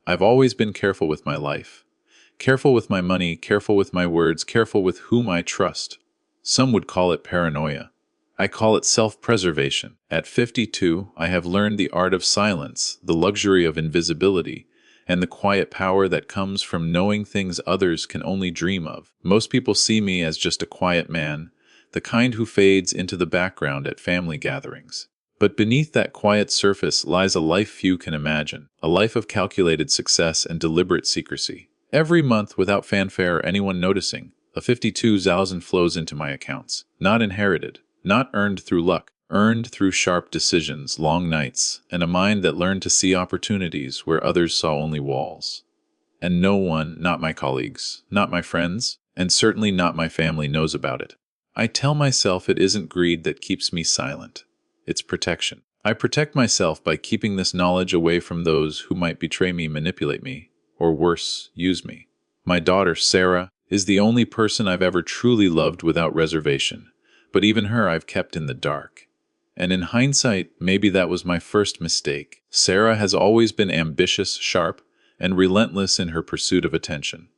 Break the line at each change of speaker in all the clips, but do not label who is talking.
I've always been careful with my life. Careful with my money, careful with my words, careful with whom I trust. Some would call it paranoia. I call it self-preservation. At 52, I have learned the art of silence, the luxury of invisibility, and the quiet power that comes from knowing things others can only dream of. Most people see me as just a quiet man, the kind who fades into the background at family gatherings. But beneath that quiet surface lies a life few can imagine, a life of calculated success and deliberate secrecy. Every month, without fanfare or anyone noticing, a 52,000 flows into my accounts. Not inherited, not earned through luck, earned through sharp decisions, long nights, and a mind that learned to see opportunities where others saw only walls. And no one, not my colleagues, not my friends, and certainly not my family, knows about it. I tell myself it isn't greed that keeps me silent. It's protection. I protect myself by keeping this knowledge away from those who might betray me, manipulate me, or worse, use me. My daughter, Sarah, is the only person I've ever truly loved without reservation, but even her I've kept in the dark. And in hindsight, maybe that was my first mistake. Sarah has always been ambitious, sharp, and relentless in her pursuit of attention.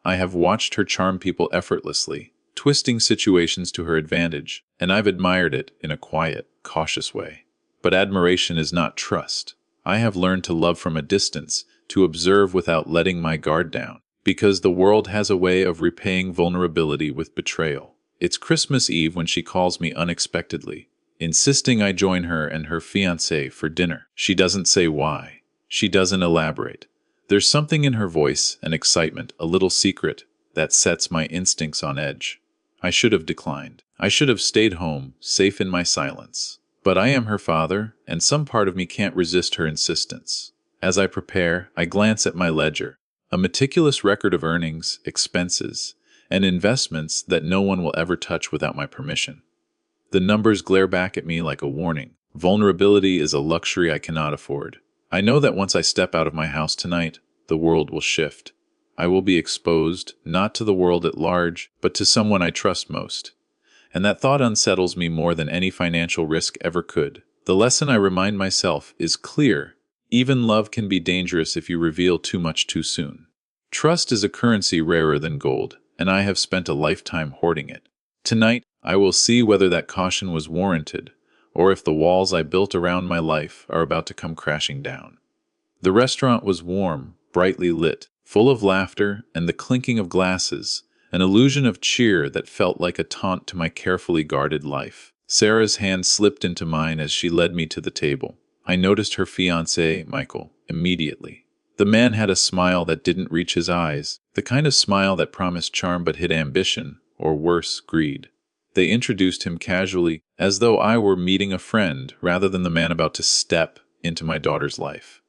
I have watched her charm people effortlessly, twisting situations to her advantage, and I've admired it in a quiet, cautious way. But admiration is not trust. I have learned to love from a distance, to observe without letting my guard down, because the world has a way of repaying vulnerability with betrayal. It's Christmas Eve when she calls me unexpectedly, insisting I join her and her fiancé for dinner. She doesn't say why. She doesn't elaborate. There's something in her voice, an excitement, a little secret, that sets my instincts on edge. I should have declined. I should have stayed home, safe in my silence. But I am her father, and some part of me can't resist her insistence. As I prepare, I glance at my ledger, a meticulous record of earnings, expenses, and investments that no one will ever touch without my permission. The numbers glare back at me like a warning. Vulnerability is a luxury I cannot afford. I know that once I step out of my house tonight, the world will shift. I will be exposed, not to the world at large, but to someone I trust most. And that thought unsettles me more than any financial risk ever could. The lesson I remind myself is clear. Even love can be dangerous if you reveal too much too soon. Trust is a currency rarer than gold, and I have spent a lifetime hoarding it. Tonight, I will see whether that caution was warranted, or if the walls I built around my life are about to come crashing down. The restaurant was warm, brightly lit, full of laughter and the clinking of glasses, an illusion of cheer that felt like a taunt to my carefully guarded life. Sarah's hand slipped into mine as she led me to the table. I noticed her fiancé, Michael, immediately. The man had a smile that didn't reach his eyes, the kind of smile that promised charm but hid ambition, or worse, greed. They introduced him casually, as though I were meeting a friend rather than the man about to step into my daughter's life.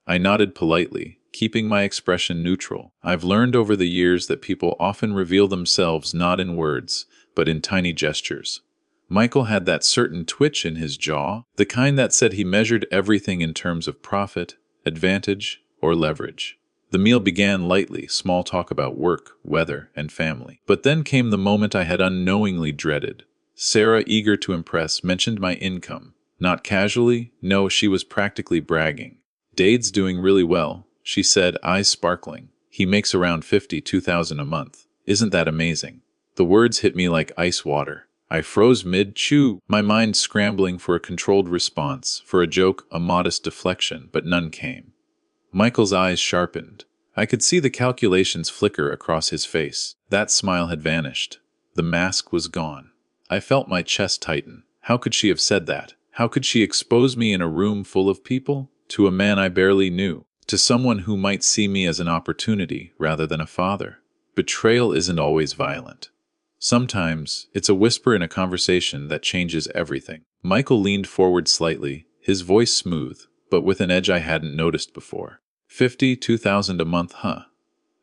I nodded politely, keeping my expression neutral. I've learned over the years that people often reveal themselves not in words, but in tiny gestures. Michael had that certain twitch in his jaw, the kind that said he measured everything in terms of profit, advantage, or leverage. The meal began lightly, small talk about work, weather, and family. But then came the moment I had unknowingly dreaded. Sarah, eager to impress, mentioned my income. Not casually, no, she was practically bragging. "Dade's doing really well," she said, eyes sparkling. "He makes around 52,000 a month. Isn't that amazing?" The words hit me like ice water. I froze mid-chew, my mind scrambling for a controlled response, for a joke, a modest deflection, but none came. Michael's eyes sharpened. I could see the calculations flicker across his face. That smile had vanished. The mask was gone. I felt my chest tighten. How could she have said that? How could she expose me in a room full of people? To a man I barely knew. To someone who might see me as an opportunity rather than a father. Betrayal isn't always violent. Sometimes, it's a whisper in a conversation that changes everything. Michael leaned forward slightly, his voice smooth, but with an edge I hadn't noticed before. 52,000 a month, huh?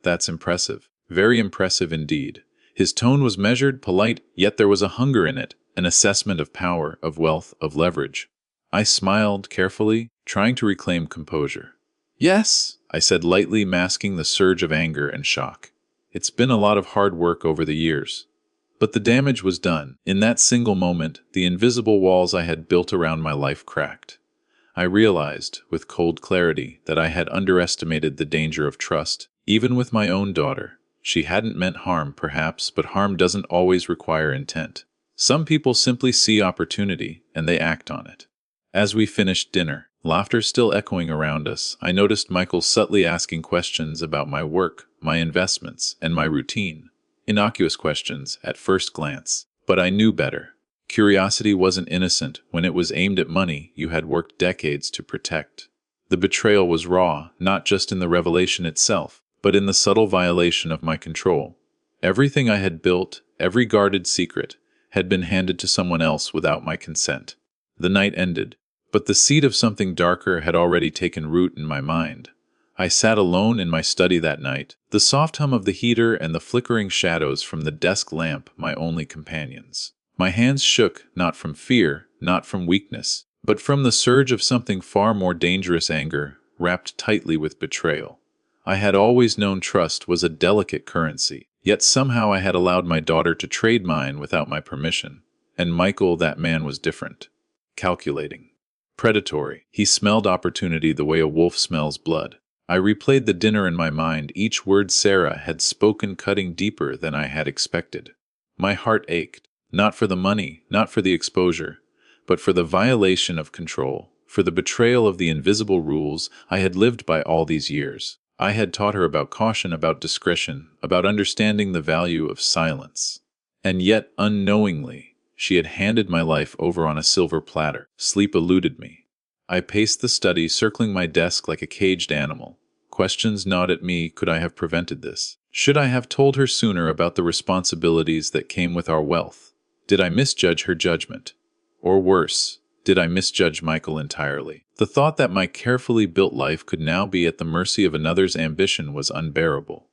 That's impressive. Very impressive indeed. His tone was measured, polite, yet there was a hunger in it, an assessment of power, of wealth, of leverage. I smiled carefully, trying to reclaim composure. "Yes," I said lightly, masking the surge of anger and shock. "It's been a lot of hard work over the years. But the damage was done. In that single moment, the invisible walls I had built around my life cracked. I realized, with cold clarity, that I had underestimated the danger of trust, even with my own daughter. She hadn't meant harm, perhaps, but harm doesn't always require intent. Some people simply see opportunity, and they act on it. As we finished dinner, laughter still echoing around us, I noticed Michael subtly asking questions about my work, my investments, and my routine. Innocuous questions, at first glance. But I knew better. Curiosity wasn't innocent when it was aimed at money you had worked decades to protect. The betrayal was raw, not just in the revelation itself, but in the subtle violation of my control. Everything I had built, every guarded secret, had been handed to someone else without my consent. The night ended, but the seed of something darker had already taken root in my mind. I sat alone in my study that night, the soft hum of the heater and the flickering shadows from the desk lamp my only companions. My hands shook, not from fear, not from weakness, but from the surge of something far more dangerous: anger, wrapped tightly with betrayal. I had always known trust was a delicate currency, yet somehow I had allowed my daughter to trade mine without my permission. And Michael, that man, was different. Calculating. Predatory. He smelled opportunity the way a wolf smells blood. I replayed the dinner in my mind, each word Sarah had spoken cutting deeper than I had expected. My heart ached. Not for the money, not for the exposure, but for the violation of control, for the betrayal of the invisible rules I had lived by all these years. I had taught her about caution, about discretion, about understanding the value of silence. And yet, unknowingly, she had handed my life over on a silver platter. Sleep eluded me. I paced the study, circling my desk like a caged animal. Questions gnawed at me. Could I have prevented this? Should I have told her sooner about the responsibilities that came with our wealth? Did I misjudge her judgment? Or worse, did I misjudge Michael entirely? The thought that my carefully built life could now be at the mercy of another's ambition was unbearable.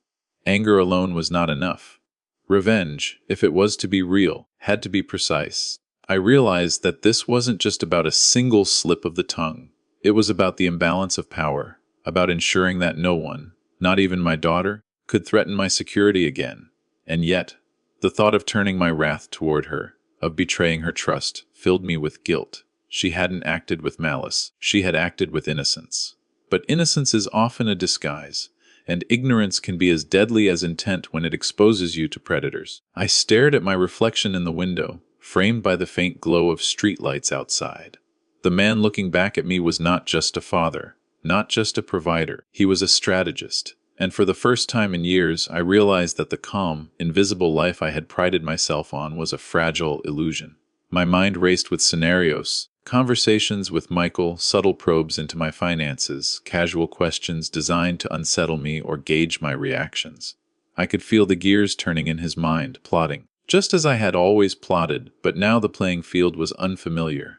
Anger alone was not enough. Revenge, if it was to be real, had to be precise. I realized that this wasn't just about a single slip of the tongue. It was about the imbalance of power, about ensuring that no one, not even my daughter, could threaten my security again. And yet, the thought of turning my wrath toward her, of betraying her trust, filled me with guilt. She hadn't acted with malice. She had acted with innocence. But innocence is often a disguise, and ignorance can be as deadly as intent when it exposes you to predators. I stared at my reflection in the window, framed by the faint glow of streetlights outside. The man looking back at me was not just a father, not just a provider. He was a strategist. And for the first time in years, I realized that the calm, invisible life I had prided myself on was a fragile illusion. My mind raced with scenarios, conversations with Michael, subtle probes into my finances, casual questions designed to unsettle me or gauge my reactions. I could feel the gears turning in his mind, plotting, just as I had always plotted, but now the playing field was unfamiliar.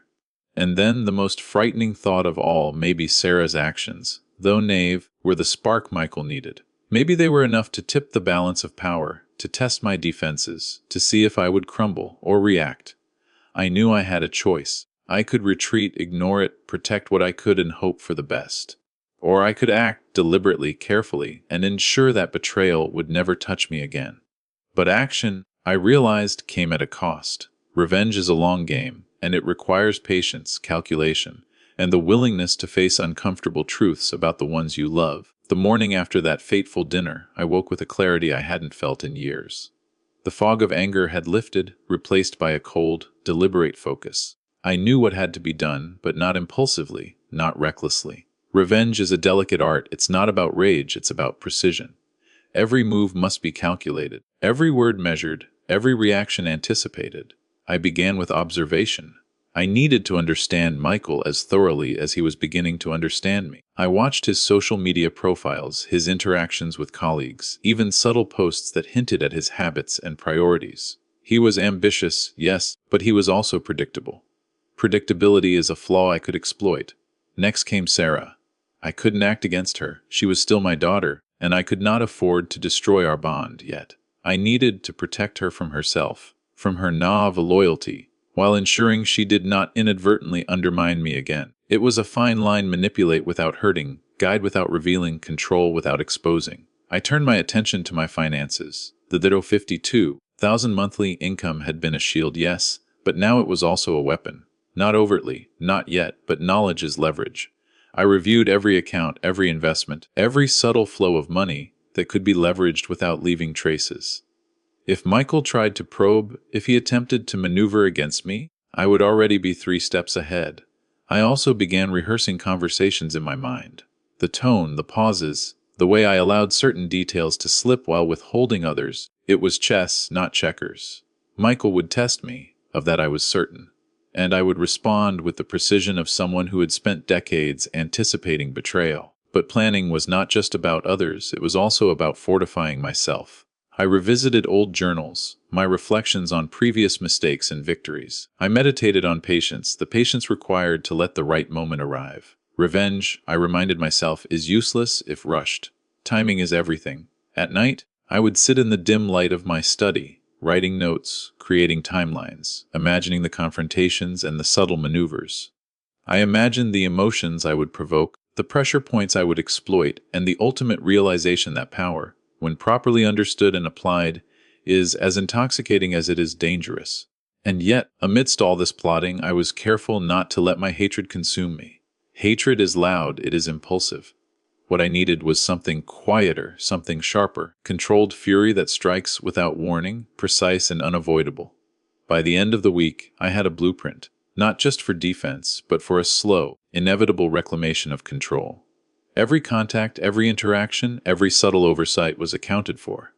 And then the most frightening thought of all, maybe Sarah's actions, though naive, were the spark Michael needed. Maybe they were enough to tip the balance of power, to test my defenses, to see if I would crumble or react. I knew I had a choice. I could retreat, ignore it, protect what I could, and hope for the best. Or I could act deliberately, carefully, and ensure that betrayal would never touch me again. But action, I realized, came at a cost. Revenge is a long game, and it requires patience, calculation, and the willingness to face uncomfortable truths about the ones you love. The morning after that fateful dinner, I woke with a clarity I hadn't felt in years. The fog of anger had lifted, replaced by a cold, deliberate focus. I knew what had to be done, but not impulsively, not recklessly. Revenge is a delicate art. It's not about rage, it's about precision. Every move must be calculated, every word measured, every reaction anticipated. I began with observation. I needed to understand Michael as thoroughly as he was beginning to understand me. I watched his social media profiles, his interactions with colleagues, even subtle posts that hinted at his habits and priorities. He was ambitious, yes, but he was also predictable. Predictability is a flaw I could exploit. Next came Sarah. I couldn't act against her. She was still my daughter, and I could not afford to destroy our bond yet. I needed to protect her from herself, from her naive loyalty, while ensuring she did not inadvertently undermine me again. It was a fine line: manipulate without hurting, guide without revealing, control without exposing. I turned my attention to my finances. The 52,000 monthly income had been a shield, yes, but now it was also a weapon. Not overtly, not yet, but knowledge is leverage. I reviewed every account, every investment, every subtle flow of money that could be leveraged without leaving traces. If Michael tried to probe, if he attempted to maneuver against me, I would already be 3 steps ahead. I also began rehearsing conversations in my mind. The tone, the pauses, the way I allowed certain details to slip while withholding others. It was chess, not checkers. Michael would test me, of that I was certain, and I would respond with the precision of someone who had spent decades anticipating betrayal. But planning was not just about others, it was also about fortifying myself. I revisited old journals, my reflections on previous mistakes and victories. I meditated on patience, the patience required to let the right moment arrive. Revenge, I reminded myself, is useless if rushed. Timing is everything. At night, I would sit in the dim light of my study, writing notes, creating timelines, imagining the confrontations and the subtle maneuvers. I imagined the emotions I would provoke, the pressure points I would exploit, and the ultimate realization that power, when properly understood and applied, is as intoxicating as it is dangerous. And yet, amidst all this plotting, I was careful not to let my hatred consume me. Hatred is loud, it is impulsive. What I needed was something quieter, something sharper, controlled fury that strikes without warning, precise and unavoidable. By the end of the week, I had a blueprint, not just for defense, but for a slow, inevitable reclamation of control. Every contact, every interaction, every subtle oversight was accounted for.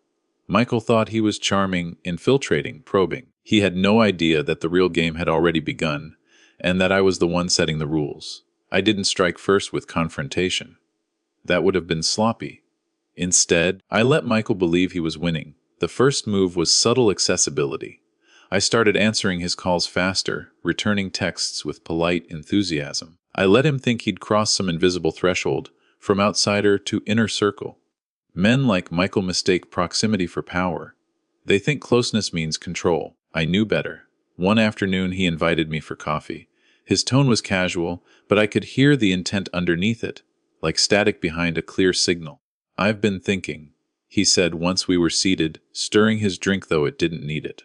Michael thought he was charming, infiltrating, probing. He had no idea that the real game had already begun, and that I was the one setting the rules. I didn't strike first with confrontation. That would have been sloppy. Instead, I let Michael believe he was winning. The first move was subtle accessibility. I started answering his calls faster, returning texts with polite enthusiasm. I let him think he'd crossed some invisible threshold, from outsider to inner circle. Men like Michael mistake proximity for power. They think closeness means control. I knew better. One afternoon he invited me for coffee. His tone was casual, but I could hear the intent underneath it, like static behind a clear signal. "I've been thinking," he said once we were seated, stirring his drink though it didn't need it.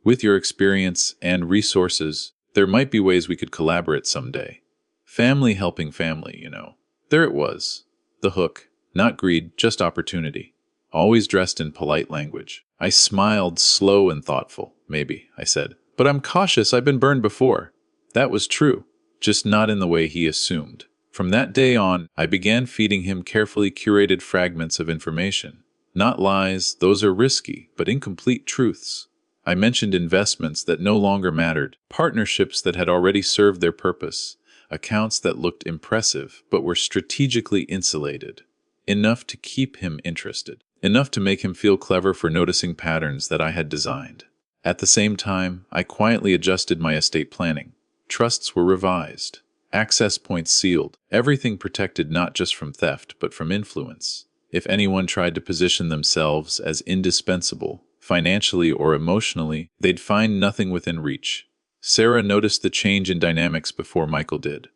"With your experience and resources, there might be ways we could collaborate someday. Family helping family, you know." There it was. The hook. Not greed, just opportunity. Always dressed in polite language. I smiled, slow and thoughtful. "Maybe," I said. "But I'm cautious, I've been burned before." That was true, just not in the way he assumed. From that day on, I began feeding him carefully curated fragments of information. Not lies, those are risky, but incomplete truths. I mentioned investments that no longer mattered, partnerships that had already served their purpose, accounts that looked impressive but were strategically insulated. Enough to keep him interested, enough to make him feel clever for noticing patterns that I had designed. At the same time, I quietly adjusted my estate planning. Trusts were revised, access points sealed, everything protected not just from theft but from influence. If anyone tried to position themselves as indispensable, financially or emotionally, they'd find nothing within reach. Sarah noticed the change in dynamics before Michael did.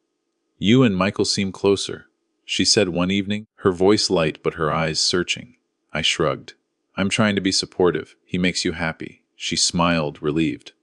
"You and Michael seem closer," she said one evening, her voice light but her eyes searching. I shrugged. "I'm trying to be supportive. He makes you happy." She smiled, relieved.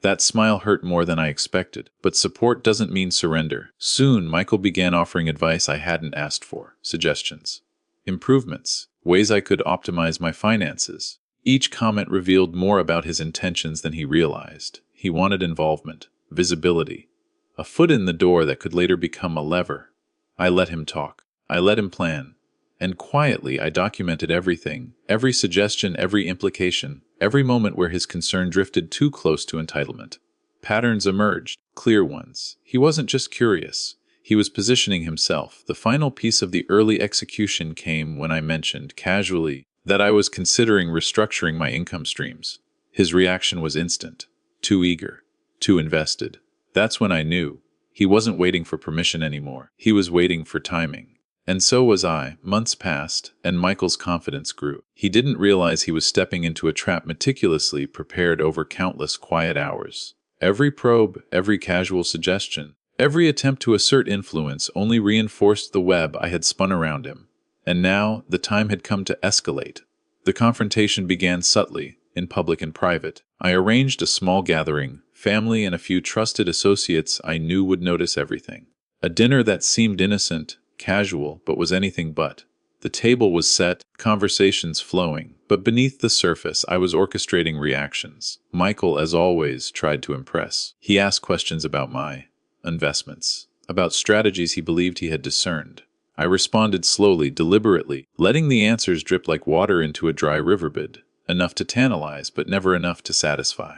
That smile hurt more than I expected, but support doesn't mean surrender. Soon, Michael began offering advice I hadn't asked for, suggestions, improvements, ways I could optimize my finances. Each comment revealed more about his intentions than he realized. He wanted involvement, visibility, a foot in the door that could later become a lever. I let him talk. I let him plan. And quietly, I documented everything, every suggestion, every implication, every moment where his concern drifted too close to entitlement. Patterns emerged, clear ones. He wasn't just curious. He was positioning himself. The final piece of the early execution came when I mentioned, casually, that I was considering restructuring my income streams. His reaction was instant. Too eager. Too invested. That's when I knew. He wasn't waiting for permission anymore. He was waiting for timing. And so was I. Months passed, and Michael's confidence grew. He didn't realize he was stepping into a trap meticulously prepared over countless quiet hours. Every probe, every casual suggestion, every attempt to assert influence only reinforced the web I had spun around him. And now, the time had come to escalate. The confrontation began subtly, in public and private. I arranged a small gathering, family, and a few trusted associates I knew would notice everything. A dinner that seemed innocent, casual, but was anything but. The table was set, conversations flowing, but beneath the surface I was orchestrating reactions. Michael, as always, tried to impress. He asked questions about my investments, about strategies he believed he had discerned. I responded slowly, deliberately, letting the answers drip like water into a dry riverbed, enough to tantalize but never enough to satisfy.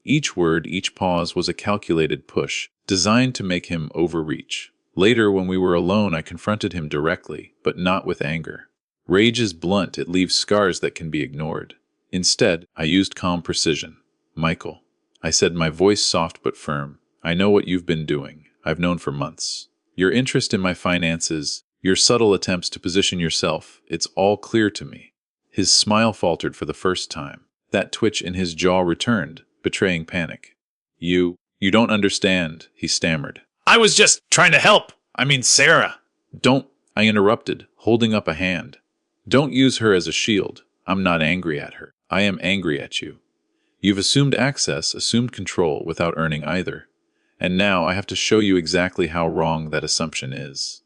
Each word, each pause was a calculated push, designed to make him overreach. Later, when we were alone, I confronted him directly, but not with anger. Rage is blunt, it leaves scars that can be ignored. Instead, I used calm precision. "Michael," I said, my voice soft but firm, "I know what you've been doing. I've known for months. Your interest in my finances, your subtle attempts to position yourself, it's all clear to me." His smile faltered for the first time. That twitch in his jaw returned, betraying panic. You don't understand," he stammered. "I was just trying to help. I mean, Sarah." "Don't," I interrupted, holding up a hand. "Don't use her as a shield. I'm not angry at her. I am angry at you. You've assumed access, assumed control, without earning either. And now I have to show you exactly how wrong that assumption is."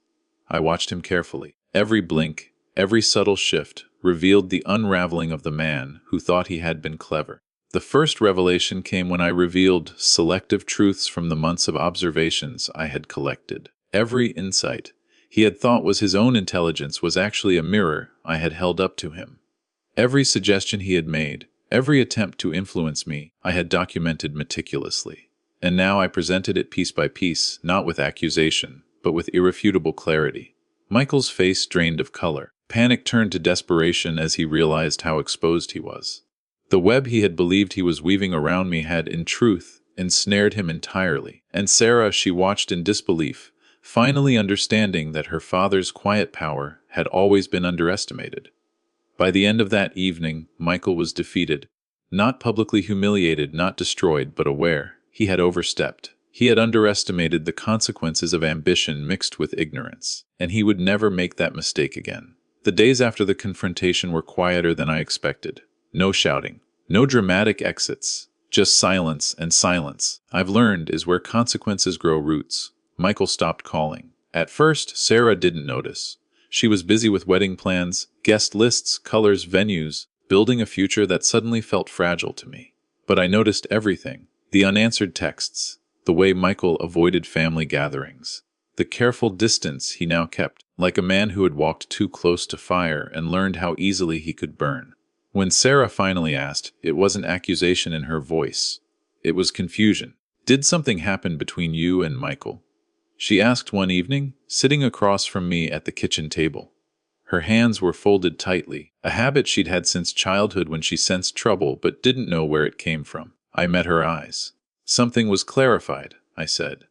I watched him carefully. Every blink, every subtle shift, revealed the unraveling of the man who thought he had been clever. The first revelation came when I revealed selective truths from the months of observations I had collected. Every insight he had thought was his own intelligence was actually a mirror I had held up to him. Every suggestion he had made, every attempt to influence me, I had documented meticulously. And now I presented it piece by piece, not with accusation, but with irrefutable clarity. Michael's face drained of color. Panic turned to desperation as he realized how exposed he was. The web he had believed he was weaving around me had, in truth, ensnared him entirely. And Sarah, she watched in disbelief, finally understanding that her father's quiet power had always been underestimated. By the end of that evening, Michael was defeated. Not publicly humiliated, not destroyed, but aware. He had overstepped. He had underestimated the consequences of ambition mixed with ignorance, and he would never make that mistake again. The days after the confrontation were quieter than I expected. No shouting, no dramatic exits, just silence, and silence, I've learned, is where consequences grow roots. Michael stopped calling. At first, Sarah didn't notice. She was busy with wedding plans, guest lists, colors, venues, building a future that suddenly felt fragile to me. But I noticed everything. The unanswered texts, the way Michael avoided family gatherings, the careful distance he now kept, like a man who had walked too close to fire and learned how easily he could burn. When Sarah finally asked, it wasn't accusation in her voice. It was confusion. "Did something happen between you and Michael?" she asked one evening, sitting across from me at the kitchen table. Her hands were folded tightly, a habit she'd had since childhood when she sensed trouble but didn't know where it came from. I met her eyes. "Something was clarified," I said.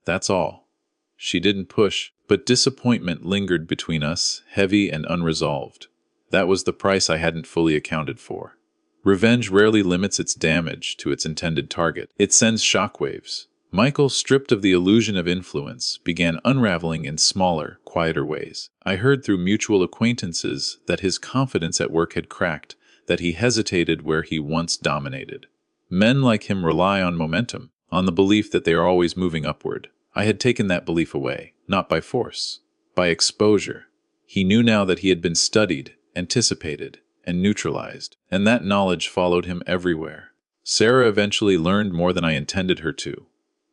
"That's all." She didn't push, but disappointment lingered between us, heavy and unresolved. That was the price I hadn't fully accounted for. Revenge rarely limits its damage to its intended target. It sends shockwaves. Michael, stripped of the illusion of influence, began unraveling in smaller, quieter ways. I heard through mutual acquaintances that his confidence at work had cracked, that he hesitated where he once dominated. Men like him rely on momentum, on the belief that they are always moving upward. I had taken that belief away, not by force, by exposure. He knew now that he had been studied, anticipated, and neutralized, and that knowledge followed him everywhere. Sarah eventually learned more than I intended her to.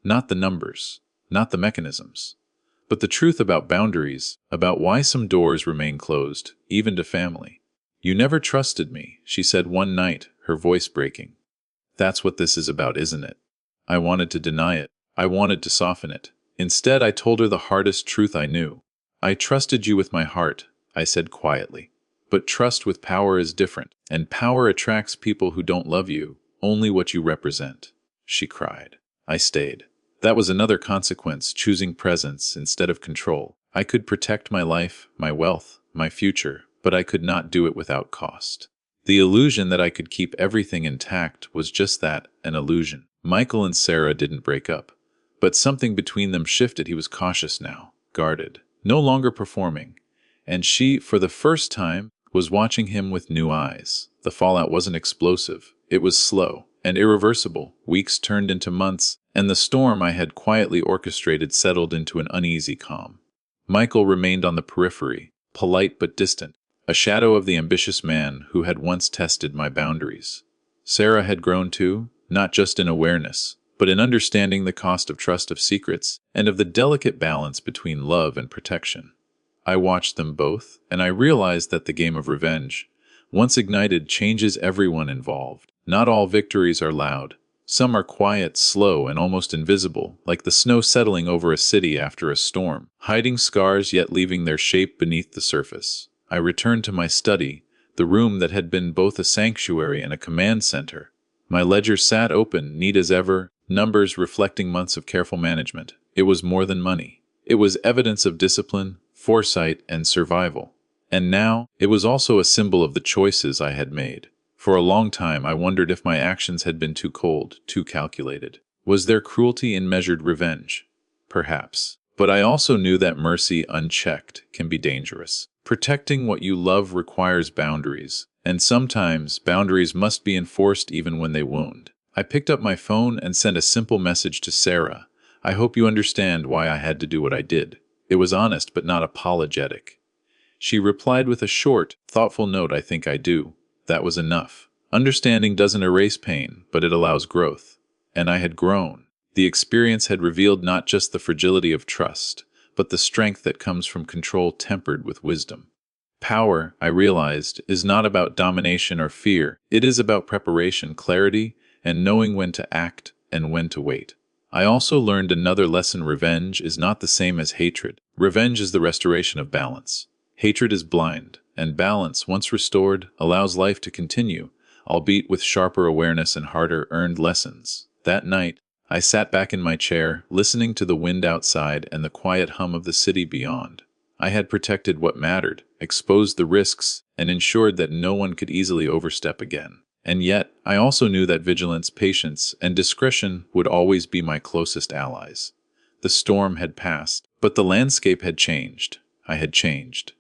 Not the numbers, not the mechanisms, but the truth about boundaries, about why some doors remain closed, even to family. "You never trusted me," she said one night, her voice breaking. "That's what this is about, isn't it?" I wanted to deny it. I wanted to soften it. Instead, I told her the hardest truth I knew. "I trusted you with my heart," I said quietly. "But trust with power is different, and power attracts people who don't love you, only what you represent." She cried. I stayed. That was another consequence, choosing presence instead of control. I could protect my life, my wealth, my future, but I could not do it without cost. The illusion that I could keep everything intact was just that, an illusion. Michael and Sarah didn't break up, but something between them shifted. He was cautious now, guarded, no longer performing, and she, for the first time, was watching him with new eyes. The fallout wasn't explosive. It was slow, and irreversible. Weeks turned into months, and the storm I had quietly orchestrated settled into an uneasy calm. Michael remained on the periphery, polite but distant, a shadow of the ambitious man who had once tested my boundaries. Sarah had grown too, not just in awareness, but in understanding the cost of trust, of secrets, and of the delicate balance between love and protection. I watched them both, and I realized that the game of revenge, once ignited, changes everyone involved. Not all victories are loud. Some are quiet, slow, and almost invisible, like the snow settling over a city after a storm, hiding scars yet leaving their shape beneath the surface. I returned to my study, the room that had been both a sanctuary and a command center. My ledger sat open, neat as ever, numbers reflecting months of careful management. It was more than money. It was evidence of discipline, foresight, and survival. And now, it was also a symbol of the choices I had made. For a long time, I wondered if my actions had been too cold, too calculated. Was there cruelty in measured revenge? Perhaps. But I also knew that mercy unchecked can be dangerous. Protecting what you love requires boundaries, and sometimes boundaries must be enforced even when they wound. I picked up my phone and sent a simple message to Sarah. I hope you understand why I had to do what I did. It was honest but not apologetic. She replied with a short, thoughtful note. I think I do. That was enough. Understanding doesn't erase pain, but it allows growth. And I had grown. The experience had revealed not just the fragility of trust, but the strength that comes from control tempered with wisdom. Power, I realized, is not about domination or fear. It is about preparation, clarity, and knowing when to act and when to wait. I also learned another lesson: revenge is not the same as hatred. Revenge is the restoration of balance. Hatred is blind, and balance, once restored, allows life to continue, albeit with sharper awareness and harder-earned lessons. That night, I sat back in my chair, listening to the wind outside and the quiet hum of the city beyond. I had protected what mattered, exposed the risks, and ensured that no one could easily overstep again. And yet, I also knew that vigilance, patience, and discretion would always be my closest allies. The storm had passed, but the landscape had changed. I had changed.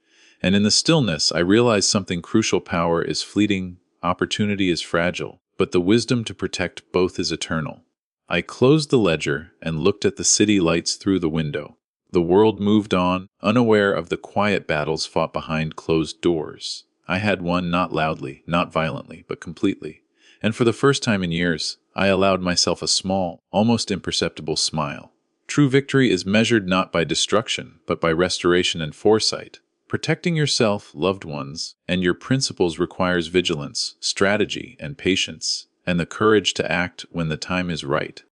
And in the stillness, I realized something crucial: power is fleeting, opportunity is fragile, but the wisdom to protect both is eternal. I closed the ledger and looked at the city lights through the window. The world moved on, unaware of the quiet battles fought behind closed doors. I had won, not loudly, not violently, but completely. And for the first time in years, I allowed myself a small, almost imperceptible smile. True victory is measured not by destruction, but by restoration and foresight. Protecting yourself, loved ones, and your principles requires vigilance, strategy, and patience, and the courage to act when the time is right.